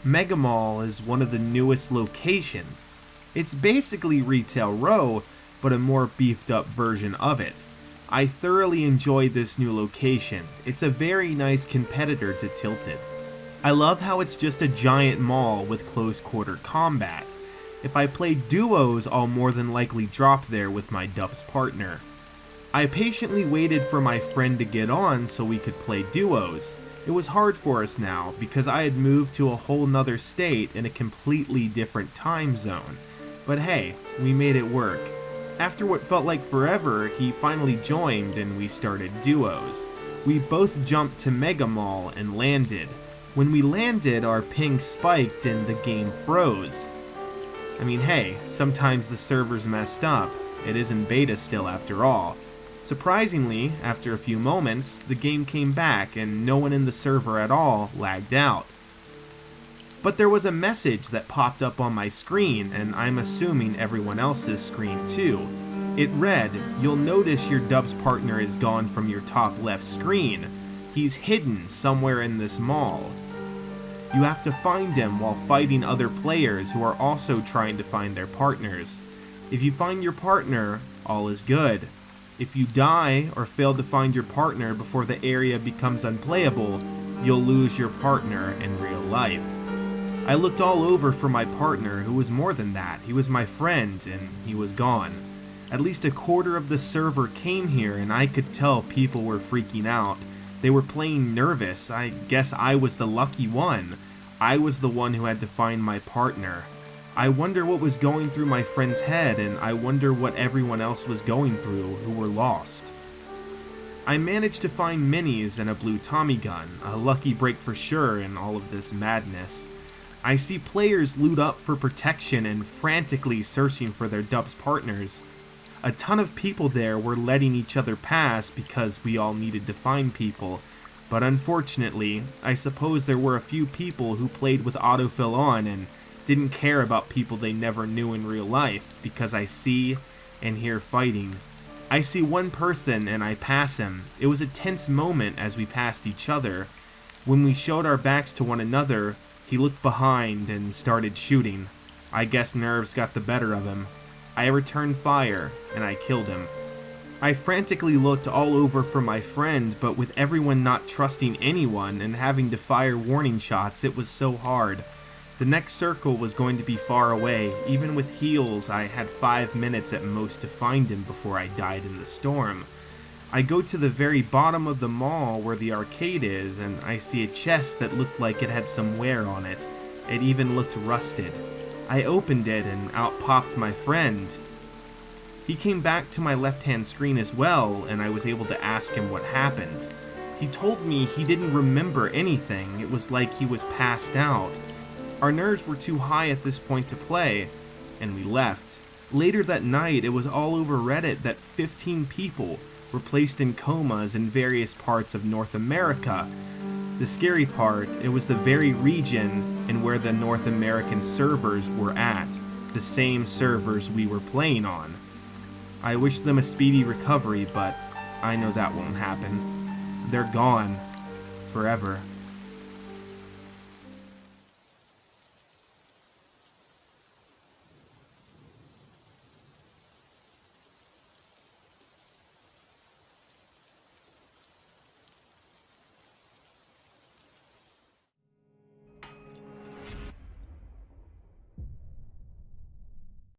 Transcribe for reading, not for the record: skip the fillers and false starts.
Mega Mall is one of the newest locations. It's basically Retail Row, but a more beefed up version of it. I thoroughly enjoyed this new location. It's a very nice competitor to Tilted. I love how it's just a giant mall with close quarter combat. If I play duos, I'll more than likely drop there with my dubs partner. I patiently waited for my friend to get on so we could play duos. It was hard for us now because I had moved to a whole nother state in a completely different time zone. But hey, we made it work. After what felt like forever, he finally joined and we started duos. We both jumped to Mega Mall and landed. When we landed, our ping spiked and the game froze. I mean, hey, sometimes the server's messed up. It isn't beta still after all. Surprisingly, after a few moments, the game came back and no one in the server at all lagged out. But there was a message that popped up on my screen, and I'm assuming everyone else's screen too. It read, "You'll notice your dubs partner is gone from your top left screen. He's hidden somewhere in this mall. You have to find him while fighting other players who are also trying to find their partners. If you find your partner, all is good. If you die or fail to find your partner before the area becomes unplayable, you'll lose your partner in real life." I looked all over for my partner, who was more than that. He was my friend, and he was gone. At least a quarter of the server came here, and I could tell people were freaking out. They were playing nervous. I guess I was the lucky one. I was the one who had to find my partner. I wonder what was going through my friend's head, and I wonder what everyone else was going through who were lost. I managed to find minis and a blue Tommy gun, a lucky break for sure in all of this madness. I see players loot up for protection and frantically searching for their dubs partners. A ton of people there were letting each other pass because we all needed to find people, but unfortunately, I suppose there were a few people who played with autofill on and didn't care about people they never knew in real life, because I see and hear fighting. I see one person and I pass him. It was a tense moment as we passed each other. When we showed our backs to one another, he looked behind and started shooting. I guess nerves got the better of him. I returned fire and I killed him. I frantically looked all over for my friend, but with everyone not trusting anyone and having to fire warning shots, it was so hard. The next circle was going to be far away. Even with heals, I had 5 minutes at most to find him before I died in the storm. I go to the very bottom of the mall where the arcade is, and I see a chest that looked like it had some wear on it. It even looked rusted. I opened it and out popped my friend. He came back to my left-hand screen as well, and I was able to ask him what happened. He told me he didn't remember anything. It was like he was passed out. Our nerves were too high at this point to play, and we left. Later that night, it was all over Reddit that 15 people were placed in comas in various parts of North America. The scary part, it was the very region and where the North American servers were at, the same servers we were playing on. I wish them a speedy recovery, but I know that won't happen. They're gone. Forever.